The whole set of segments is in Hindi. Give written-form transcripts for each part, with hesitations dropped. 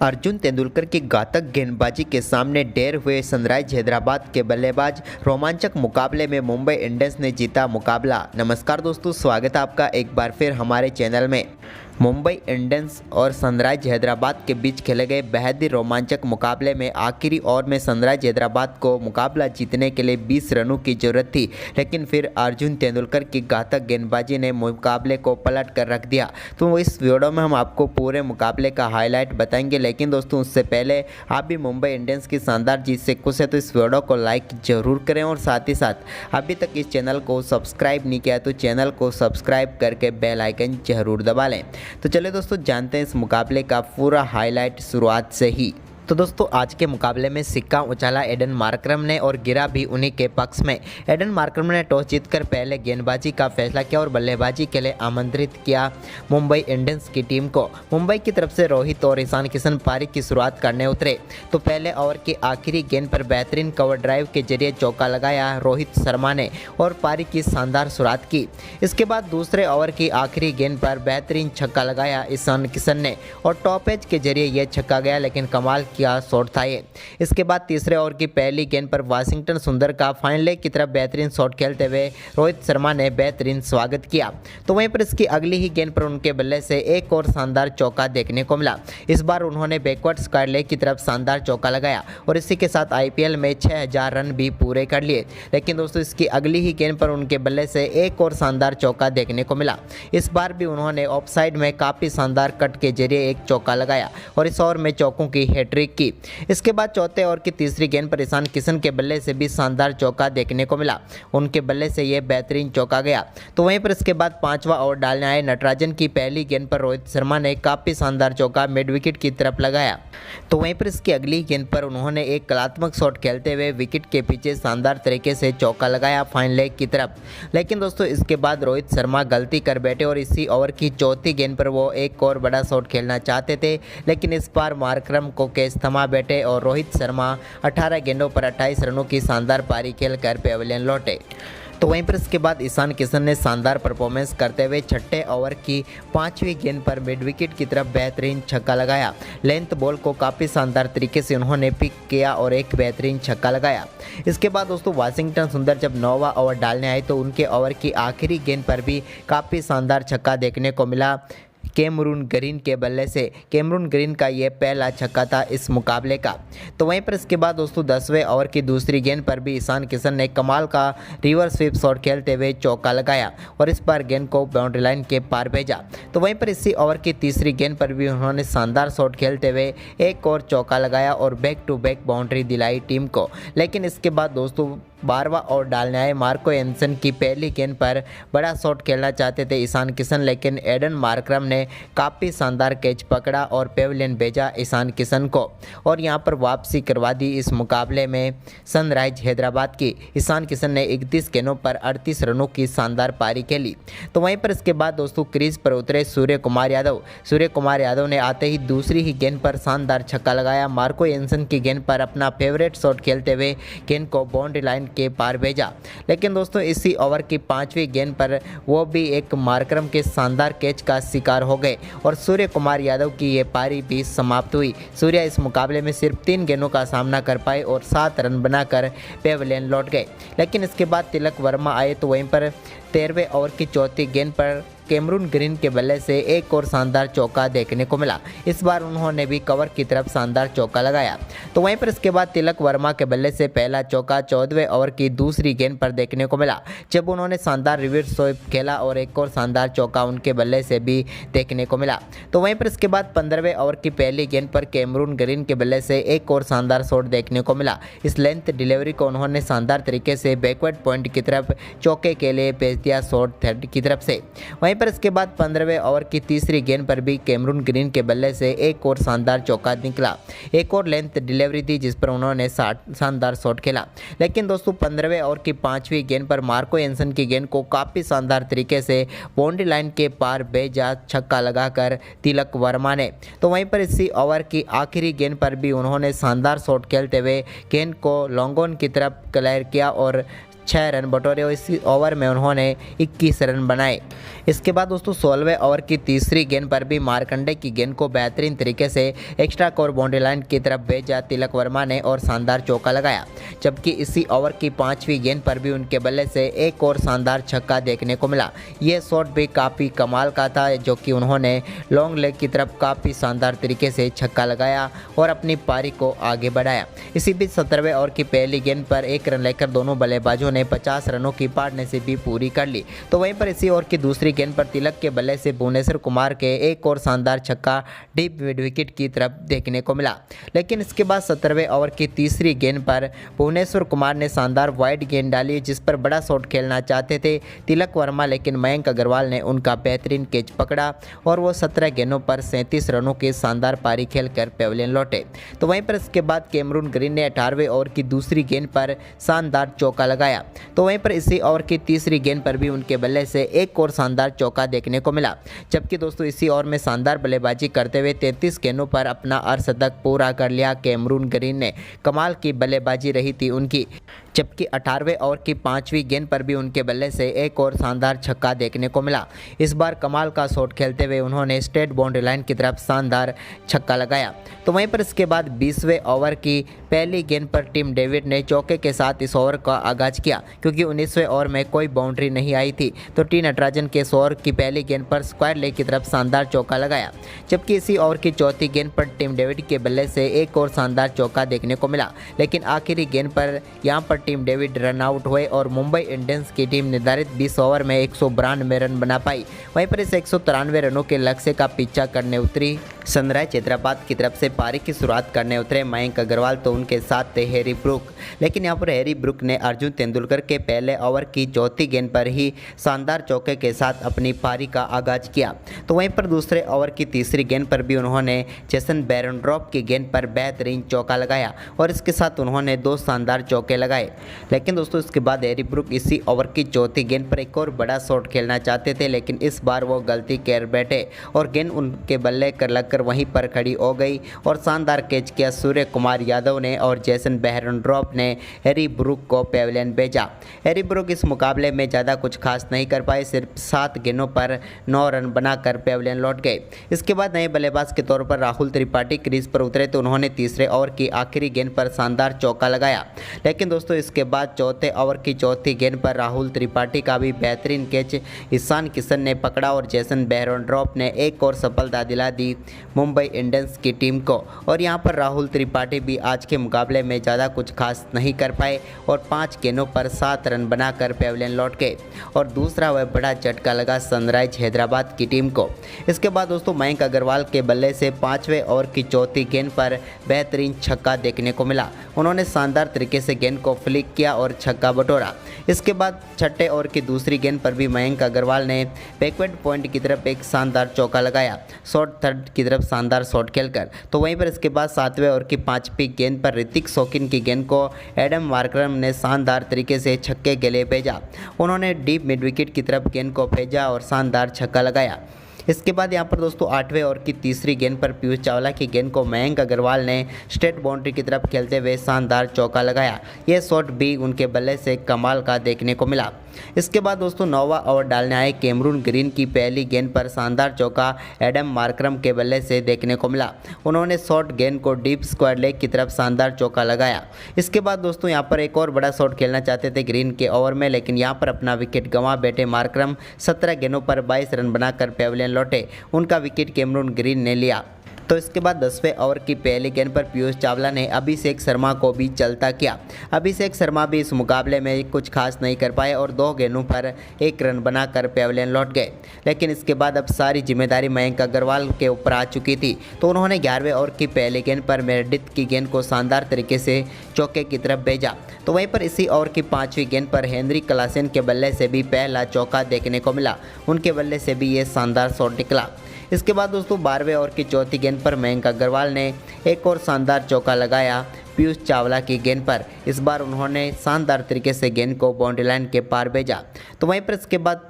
अर्जुन तेंदुलकर की घातक गेंदबाजी के सामने ढेर हुए सनराइज हैदराबाद के बल्लेबाज। रोमांचक मुकाबले में मुंबई इंडियंस ने जीता मुकाबला। नमस्कार दोस्तों, स्वागत है आपका एक बार फिर हमारे चैनल में। मुंबई इंडियंस और सनराइज हैदराबाद के बीच खेले गए बेहद ही रोमांचक मुकाबले में आखिरी ओवर में सनराइज हैदराबाद को मुकाबला जीतने के लिए 20 रनों की जरूरत थी, लेकिन फिर अर्जुन तेंदुलकर की घातक गेंदबाजी ने मुकाबले को पलट कर रख दिया। तो इस वीडियो में हम आपको पूरे मुकाबले का हाईलाइट बताएंगे, लेकिन दोस्तों उससे पहले आप भी मुंबई इंडियंस की शानदार जीत से खुश है तो इस वीडियो को लाइक जरूर करें और साथ ही साथ अभी तक इस चैनल को सब्सक्राइब नहीं किया तो चैनल को सब्सक्राइब करके बेल आइकन जरूर दबा लें। तो चलिए दोस्तों जानते हैं इस मुकाबले का पूरा हाईलाइट शुरुआत से ही। तो दोस्तों आज के मुकाबले में सिक्का उछाला एडन मार्करम ने और गिरा भी उन्हीं के पक्ष में। एडन मार्करम ने टॉस जीतकर पहले गेंदबाजी का फैसला किया और बल्लेबाजी के लिए आमंत्रित किया मुंबई इंडियंस की टीम को। मुंबई की तरफ से रोहित और ईशान किशन पारी की शुरुआत करने उतरे तो पहले ओवर की आखिरी गेंद पर बेहतरीन कवर ड्राइव के जरिए चौका लगाया रोहित शर्मा ने और पारी की शानदार शुरुआत की। इसके बाद दूसरे ओवर की आखिरी गेंद पर बेहतरीन छक्का लगाया ईशान किशन ने और टॉप एज के जरिए यह छक्का गया, लेकिन कमाल क्या शॉट था ये। इसके बाद तीसरे ओवर की पहली गेंद पर वाशिंगटन सुंदर का फाइन लेग की तरफ बेहतरीन शॉट खेलते हुए रोहित शर्मा ने बेहतरीन स्वागत किया। तो वहीं पर इसकी अगली ही गेंद पर उनके बल्ले से एक और शानदार चौका देखने को मिला। इस बार उन्होंने बैकवर्ड स्क्वायर लेग की तरफ शानदार चौका लगाया और इसी के साथ आईपीएल में 6000 रन भी पूरे कर लिए। लेकिन दोस्तों इसकी अगली ही गेंद पर उनके बल्ले से एक और शानदार चौका देखने को मिला। इस बार भी उन्होंने ऑफसाइड में काफ़ी शानदार कट के जरिए एक चौका लगाया और इस ओवर में चौकों की हैट्रिक की। इसके बाद चौथे ओवर की तीसरी गेंद पर ईशान किशन के बल्ले से भी शानदार चौका देखने को मिला। उनके बल्ले से यह बेहतरीन चौका गया। तो वहीं पर इसके बाद पांचवा ओवर डालने आए नटराजन की पहली गेंद पर रोहित शर्मा ने काफ़ी शानदार चौका मिड विकेट की तरफ लगाया। तो वहीं पर इसकी अगली गेंद पर उन्होंने एक कलात्मक शॉट खेलते हुए विकेट के पीछे शानदार तरीके से चौका लगाया फाइन लेग की तरफ। लेकिन दोस्तों इसके बाद रोहित शर्मा गलती कर बैठे और इसी ओवर की चौथी गेंद पर वो एक और बड़ा शॉट खेलना चाहते थे, लेकिन इस बार मार्करम को कैच थमा बैठे और रोहित शर्मा 18 गेंदों पर 28 रनों की शानदार पारी खेलकर पेविलियन लौटे। तो वहीं पर इसके बाद ईशान किशन ने शानदार परफॉर्मेंस करते हुए छठे ओवर की पांचवी गेंद पर मिड विकेट की तरफ बेहतरीन छक्का लगाया। लेंथ बॉल को काफ़ी शानदार तरीके से उन्होंने पिक किया और एक बेहतरीन छक्का लगाया। इसके बाद दोस्तों वाशिंगटन सुंदर जब 9वां ओवर डालने आए तो उनके ओवर की आखिरी गेंद पर भी काफ़ी शानदार छक्का देखने को मिला कैमरून ग्रीन के बल्ले से। कैमरून ग्रीन का यह पहला छक्का था इस मुकाबले का। तो वहीं पर इसके बाद दोस्तों 10वें ओवर की दूसरी गेंद पर भी ईशान किशन ने कमाल का रिवर्स स्वीप शॉट खेलते हुए चौका लगाया और इस बार गेंद को बाउंड्री लाइन के पार भेजा। तो वहीं पर इसी ओवर की तीसरी गेंद पर भी उन्होंने शानदार शॉट खेलते हुए एक और चौका लगाया और बैक टू बैक बाउंड्री दिलाई टीम को। लेकिन इसके बाद दोस्तों 12वां ओवर डालने आए मार्को एंसन की पहली गेंद पर बड़ा शॉट खेलना चाहते थे ईशान किशन, लेकिन एडन मार्करम ने काफ़ी शानदार कैच पकड़ा और पेविलियन भेजा ईशान किशन को और यहां पर वापसी करवा दी इस मुकाबले में सनराइज हैदराबाद की। ईशान किशन ने 31 गेंदों पर 38 रनों की शानदार पारी खेली। तो वहीं पर इसके बाद दोस्तों क्रीज पर उतरे सूर्य कुमार यादव। सूर्य कुमार यादव ने आते ही दूसरी ही गेंद पर शानदार छक्का लगाया। मार्को एंसन की गेंद पर अपना फेवरेट शॉट खेलते हुए गेंद को बाउंड्री लाइन के पार भेजा। लेकिन दोस्तों इसी ओवर की पांचवी गेंद पर वो भी एक मार्करम के शानदार कैच का शिकार हो गए और सूर्य कुमार यादव की ये पारी भी समाप्त हुई। सूर्य इस मुकाबले में सिर्फ 3 गेंदों का सामना कर पाए और 7 रन बनाकर पेविलियन लौट गए। लेकिन इसके बाद तिलक वर्मा आए तो वहीं पर 13वें ओवर की चौथी गेंद पर कैमरून ग्रीन के बल्ले से एक और शानदार चौका देखने को मिला। इस बार उन्होंने भी कवर की तरफ शानदार चौका लगाया। तो वहीं पर इसके बाद तिलक वर्मा के बल्ले से पहला चौका 14वें ओवर की दूसरी गेंद पर देखने को मिला, जब उन्होंने शानदार रिवर्स स्वीप खेला और एक और शानदार चौका उनके बल्ले से भी देखने को मिला। तो वहीं पर इसके बाद 15वें ओवर की पहली गेंद पर कैमरून ग्रीन के बल्ले से एक और शानदार शॉट देखने को मिला। इस लेंथ डिलीवरी को उन्होंने शानदार तरीके से बैकवर्ड पॉइंट की तरफ चौके के लिए भेज दिया शॉर्ट थर्ड की तरफ से। वहीं पर इसके बाद 15वें ओवर की तीसरी गेंद पर भी कैमरून ग्रीन के बल्ले से एक और शानदार चौका निकला। एक और लेंथ डिलीवरी थी जिस पर उन्होंने शानदार शॉट खेला। लेकिन दोस्तों 15वें ओवर की पांचवी गेंद पर मार्को एंसन की गेंद को काफ़ी शानदार तरीके से बाउंड्री लाइन के पार भेजा छक्का लगाकर तिलक वर्मा ने। तो वहीं पर इसी ओवर की आखिरी गेंद पर भी उन्होंने शानदार शॉट खेलते हुए गेंद को लॉन्ग ऑन की तरफ क्लियर किया और 6 रन बटोरे और इसी ओवर में उन्होंने 21 रन बनाए। इसके बाद दोस्तों 16वें ओवर की तीसरी गेंद पर भी मार्कंडे की गेंद को बेहतरीन तरीके से एक्स्ट्रा कोर बाउंड्री लाइन की तरफ भेजा तिलक वर्मा ने और शानदार चौका लगाया। जबकि इसी ओवर की 5वीं गेंद पर भी उनके बल्ले से एक और शानदार छक्का देखने को मिला। ये शॉट भी काफ़ी कमाल का था, जो कि उन्होंने लॉन्ग लेग की तरफ काफ़ी शानदार तरीके से छक्का लगाया और अपनी पारी को आगे बढ़ाया। इसी बीच 17वें ओवर की पहली गेंद पर 1 रन लेकर दोनों बल्लेबाजों ने 50 रनों की पार्टनरशिप भी पूरी कर ली। तो वहीं पर इसी ओवर की दूसरी गेंद पर तिलक के बल्ले से भुवनेश्वर कुमार के एक और शानदार छक्का डीप मिड विकेट की तरफ देखने को मिला। लेकिन इसके बाद 17वें ओवर की तीसरी गेंद पर भुवनेश्वर कुमार ने शानदार वाइड गेंद डाली, जिस पर बड़ा शॉट खेलना चाहते थे तिलक वर्मा, लेकिन मयंक अग्रवाल ने उनका बेहतरीन कैच पकड़ा और वो 17 गेंदों पर 37 रनों की शानदार पारी खेलकर पेविलियन लौटे। तो वहीं पर इसके बाद कैमरून ग्रीन ने 18वें ओवर की दूसरी गेंद पर शानदार चौका लगाया। तो वहीं पर इसी ओवर की तीसरी गेंद पर भी उनके बल्ले से एक और शानदार चौका देखने को मिला। जबकि दोस्तों इसी ओवर में शानदार बल्लेबाजी करते हुए 33 गेंदों पर अपना अर्धशतक पूरा कर लिया कैमरून ग्रीन ने। कमाल की बल्लेबाजी रही थी उनकी। जबकि 18वें ओवर की 5वीं गेंद पर भी उनके बल्ले से एक और शानदार छक्का देखने को मिला। इस बार कमाल का शॉट खेलते हुए उन्होंने स्ट्रेट बाउंड्री लाइन की तरफ शानदार छक्का लगाया। तो वहीं पर इसके बाद 20वें ओवर की पहली गेंद पर टिम डेविड ने चौके के साथ इस ओवर का आगाज किया, क्योंकि 19वें ओवर में कोई बाउंड्री नहीं आई थी। तो टी नटराजन के इस ओवर की पहली गेंद पर स्क्वायर लेग की तरफ शानदार चौका लगाया। जबकि इसी ओवर की चौथी गेंद पर टिम डेविड के बल्ले से एक और शानदार चौका देखने को मिला। लेकिन आखिरी गेंद पर यहां पर टीम डेविड रन आउट हुए और मुंबई इंडियंस की टीम निर्धारित 20 ओवर में 192 रन बना पाई। वहीं पर इस 193 रनों के लक्ष्य का पीछा करने उतरी सनराइज हैदराबाद की तरफ से पारी की शुरुआत करने उतरे मयंक अग्रवाल, तो उनके साथ थे हैरी ब्रूक। लेकिन यहाँ पर हैरी ब्रूक ने अर्जुन तेंदुलकर के पहले ओवर की चौथी गेंद पर ही शानदार चौके के साथ अपनी पारी का आगाज किया। तो वहीं पर दूसरे ओवर की तीसरी गेंद पर भी उन्होंने जेसन बेरेनड्रॉप की गेंद पर बेहतरीन चौका लगाया और इसके साथ उन्होंने 2 शानदार चौके लगाए। लेकिन दोस्तों इसके बाद हैरी ब्रूक इसी ओवर की चौथी गेंद पर एक और बड़ा शॉट खेलना चाहते थे, लेकिन इस बार वो गलती कर बैठे और गेंद उनके बल्ले कर लगकर वहीं पर खड़ी हो गई और शानदार कैच किया सूर्य कुमार यादव ने और जेसन बेरेनड्रॉप ने हैरी ब्रूक को पेविलियन भेजा। हैरी ब्रूक इस मुकाबले में ज़्यादा कुछ खास नहीं कर पाए, सिर्फ 7 गेंदों पर 9 रन बनाकर पेविलियन लौट गए। इसके बाद नए बल्लेबाज के तौर पर राहुल त्रिपाठी क्रीज पर उतरे, तो उन्होंने तीसरे ओवर की आखिरी गेंद पर शानदार चौका लगाया। लेकिन दोस्तों इसके बाद चौथे ओवर की चौथी गेंद पर राहुल त्रिपाठी का भी बेहतरीन कैच ईशान किशन ने पकड़ा और जेसन बेरेनड्रॉप ने एक और सफलता दिला दी मुंबई इंडियंस की टीम को। और यहां पर राहुल त्रिपाठी भी आज के मुकाबले में ज़्यादा कुछ खास नहीं कर पाए और 5 गेंदों पर 7 रन बनाकर पेविलियन लौट गए और दूसरा वह बड़ा झटका लगा सनराइज हैदराबाद की टीम को। इसके बाद दोस्तों मयंक अग्रवाल के बल्ले से 5वें ओवर की चौथी गेंद पर बेहतरीन छक्का देखने को मिला। उन्होंने शानदार तरीके से गेंद को फ्लिक किया और छक्का बटोरा। इसके बाद छठे ओवर की दूसरी गेंद पर भी मयंक अग्रवाल ने बैकवर्ड पॉइंट की तरफ एक शानदार चौका लगाया, शॉर्ट थर्ड की तरफ शानदार शॉट खेलकर। तो वहीं पर इसके बाद 7वें ओवर की 5वीं गेंद पर ऋतिक शौकीन की गेंद को एडम मार्करम ने शानदार तरीके से छक्के के लिए भेजा। उन्होंने डीप मिड विकेट की तरफ गेंद को भेजा और शानदार छक्का लगाया। इसके बाद यहाँ पर दोस्तों 8वें ओवर की तीसरी गेंद पर पीयूष चावला की गेंद को मयंक अग्रवाल ने स्ट्रेट बाउंड्री की तरफ खेलते हुए शानदार चौका लगाया। यह शॉट भी उनके बल्ले से कमाल का देखने को मिला। इसके बाद दोस्तों 9वां ओवर डालने आए कैमरून ग्रीन की पहली गेंद पर शानदार चौका एडम मार्करम के बल्ले से देखने को मिला। उन्होंने शॉर्ट गेंद को डीप स्क्वायर लेग की तरफ शानदार चौका लगाया। इसके बाद दोस्तों यहाँ पर एक और बड़ा शॉट खेलना चाहते थे ग्रीन के ओवर में, लेकिन यहाँ पर अपना विकेट गंवा बैठे मार्करम 17 गेंदों पर 22 रन बनाकर पेविलियन लौटे। उनका विकेट कैमरून ग्रीन ने लिया। तो इसके बाद 10वें ओवर की पहली गेंद पर पीयूष चावला ने अभिषेक शर्मा को भी चलता किया। अभिषेक शर्मा भी इस मुकाबले में कुछ खास नहीं कर पाए और 2 गेंदों पर 1 रन बनाकर पेविलियन लौट गए। लेकिन इसके बाद अब सारी जिम्मेदारी मयंक अग्रवाल के ऊपर आ चुकी थी, तो उन्होंने 11वें ओवर की पहली गेंद पर मेरेडिथ की गेंद को शानदार तरीके से चौके की तरफ भेजा। तो वहीं पर इसी ओवर की 5वीं गेंद पर हेनरी क्लासेन के बल्ले से भी पहला चौका देखने को मिला। उनके बल्ले से भी ये शानदार शॉट निकला। इसके बाद दोस्तों 12वें ओवर की चौथी गेंद पर मयंक अग्रवाल ने एक और शानदार चौका लगाया पीयूष चावला की गेंद पर। इस बार उन्होंने शानदार तरीके से गेंद को बाउंड्री लाइन के पार भेजा। तो वहीं पर इसके बाद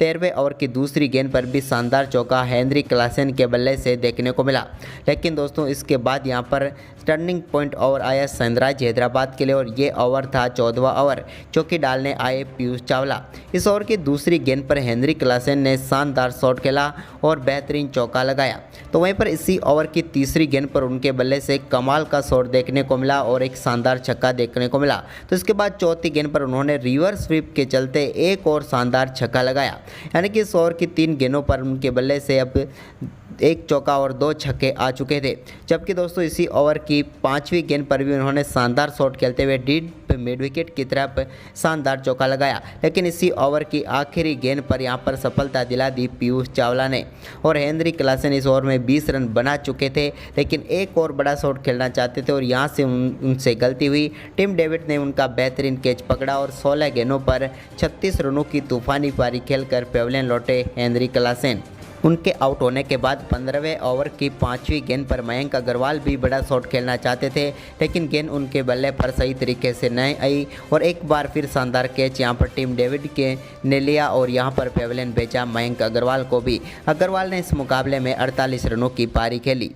13वें ओवर की दूसरी गेंद पर भी शानदार चौका हेनरी क्लासेन के बल्ले से देखने को मिला। लेकिन दोस्तों इसके बाद यहां पर टर्निंग पॉइंट ओवर आया सनराइज हैदराबाद के लिए और ये ओवर था 14वां ओवर चौकी डालने आए पीयूष चावला। इस ओवर की दूसरी गेंद पर हेनरी क्लासेन ने शानदार शॉट खेला और बेहतरीन चौका लगाया। तो वहीं पर इसी ओवर की तीसरी गेंद पर उनके बल्ले से कमाल का शॉट देखने को मिला और एक शानदार छक्का देखने को मिला। तो इसके बाद चौथी गेंद पर उन्होंने रिवर्स स्वीप के चलते एक और शानदार छक्का लगाया। यानी कि इस ओवर की 3 गेंदों पर उनके बल्ले से अब एक चौका और 2 छक्के आ चुके थे। जबकि दोस्तों इसी ओवर की 5वीं गेंद पर भी उन्होंने शानदार शॉट खेलते हुए डीप मिड विकेट की तरफ शानदार चौका लगाया। लेकिन इसी ओवर की आखिरी गेंद पर यहां पर सफलता दिला दी पीयूष चावला ने और हेनरी क्लासेन इस ओवर में 20 रन बना चुके थे, लेकिन एक और बड़ा शॉट खेलना चाहते थे और यहां से उनसे गलती हुई। टिम डेविड ने उनका बेहतरीन कैच पकड़ा और 16 गेंदों पर 36 रनों की तूफानी पारी खेलकर पेविलियन लौटे हेनरी क्लासेन। उनके आउट होने के बाद 15वें ओवर की 5वीं गेंद पर मयंक अग्रवाल भी बड़ा शॉट खेलना चाहते थे, लेकिन गेंद उनके बल्ले पर सही तरीके से नहीं आई और एक बार फिर शानदार कैच यहां पर टिम डेविड के ने लिया और यहां पर पेविलियन भेजा मयंक अग्रवाल को भी। अग्रवाल ने इस मुकाबले में 48 रनों की पारी खेली।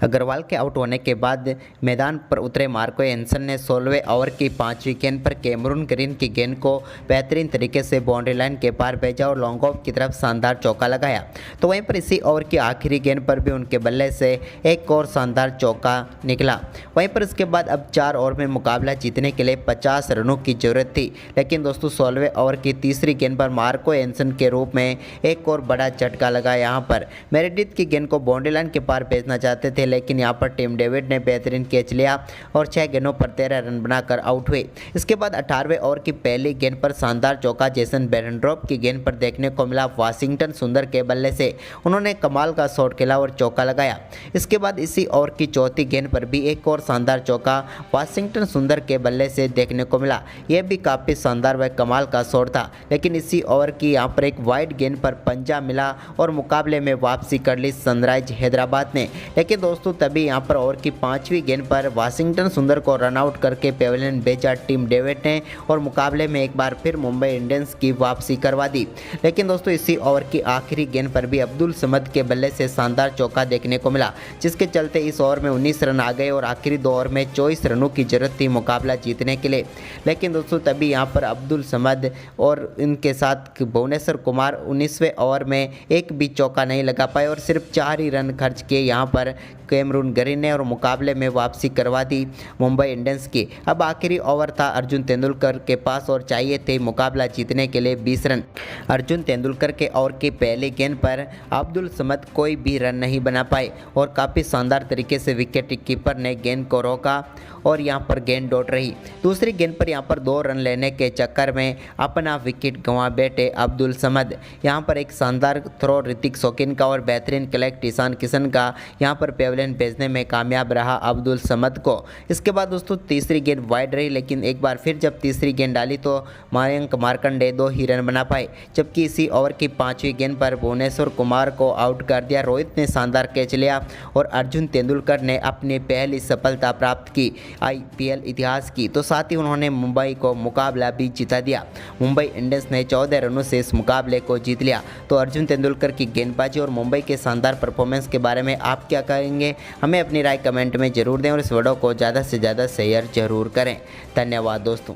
अग्रवाल के आउट होने के बाद मैदान पर उतरे मार्को एंसन ने 16वें ओवर की 5वीं गेंद पर कैमरून ग्रीन की गेंद को बेहतरीन तरीके से बाउंड्री लाइन के पार भेजा और लॉन्ग ऑफ की तरफ शानदार चौका लगाया। तो वहीं पर इसी ओवर की आखिरी गेंद पर भी उनके बल्ले से एक और शानदार चौका निकला। वहीं पर इसके बाद अब 4 ओवर में मुकाबला जीतने के लिए 50 रनों की जरूरत थी। लेकिन दोस्तों 16वें ओवर की तीसरी गेंद पर मार्को एंसन के रूप में एक और बड़ा झटका लगा। यहाँ पर मेरेडिथ की गेंद को बाउंड्री लाइन के पार भेजना चाहते थे, लेकिन यहां पर टिम डेविड ने बेहतरीन कैच लिया और 6 गेंदों पर 13 रन बनाकर आउट हुए। इसके बाद 18वें ओवर की पहली गेंद पर शानदार चौका जेसन बेरेंड्रॉप की गेंद पर देखने को मिला। वाशिंगटन सुंदर के बल्ले से उन्होंने कमाल का शॉट खेला और चौका लगाया। इसके बाद इसी ओवर की चौथी गेंद पर भी एक और शानदार चौका वाशिंगटन सुंदर के बल्ले से देखने को मिला। यह भी काफ़ी शानदार व कमाल का शॉट था। लेकिन इसी ओवर की यहाँ पर एक वाइड गेंद पर पंजा मिला और मुकाबले में वापसी कर ली सनराइज हैदराबाद ने। लेकिन दोस्तों तभी यहां पर ओवर की 5वीं गेंद पर वाशिंगटन सुंदर को रन आउट करके पेविलियन भेजा टिम डेविड ने और मुकाबले में एक बार फिर मुंबई इंडियंस की वापसी करवा दी। लेकिन दोस्तों इसी ओवर की आखिरी गेंद पर भी अब्दुल समद के बल्ले से शानदार चौका देखने को मिला, जिसके चलते इस ओवर में 19 रन आ गए और आखिरी 2 ओवर में 24 रनों की जरूरत थी मुकाबला जीतने के लिए। लेकिन दोस्तों तभी यहां पर अब्दुल समद और इनके साथ भुवनेश्वर कुमार 19वें ओवर में एक भी चौका नहीं लगा पाए और सिर्फ 4 ही रन खर्च किए यहां पर कैमरून ग्रीन ने और मुकाबले में वापसी करवा दी मुंबई इंडियंस की। अब आखिरी ओवर था अर्जुन तेंदुलकर के पास और चाहिए थे मुकाबला जीतने के लिए 20 रन। अर्जुन तेंदुलकर के ओवर की पहली गेंद पर अब्दुल समद कोई भी रन नहीं बना पाए और काफ़ी शानदार तरीके से विकेट कीपर ने गेंद को रोका और यहां पर गेंद डॉट रही। दूसरी गेंद पर यहां पर 2 रन लेने के चक्कर में अपना विकेट गंवा बैठे अब्दुल समद। यहां पर एक शानदार थ्रो ऋतिक शौकीन का और बेहतरीन कलेक्ट ईशान किशन का यहां पर पेविलियन भेजने में कामयाब रहा अब्दुल समद को। इसके बाद दोस्तों तीसरी गेंद वाइड रही, लेकिन एक बार फिर जब तीसरी गेंद डाली तो मयंक मार्कंडे 2 ही रन बना पाए। जबकि इसी ओवर की 5वीं गेंद पर भुवनेश्वर कुमार को आउट कर दिया। रोहित ने शानदार कैच लिया और अर्जुन तेंदुलकर ने अपनी पहली सफलता प्राप्त की IPL इतिहास की। तो साथ ही उन्होंने मुंबई को मुकाबला भी जिता दिया। मुंबई इंडियंस ने 14 रनों से इस मुकाबले को जीत लिया। तो अर्जुन तेंदुलकर की गेंदबाजी और मुंबई के शानदार परफॉर्मेंस के बारे में आप क्या कहेंगे, हमें अपनी राय कमेंट में जरूर दें और इस वीडियो को ज़्यादा से ज़्यादा शेयर जरूर करें। धन्यवाद दोस्तों।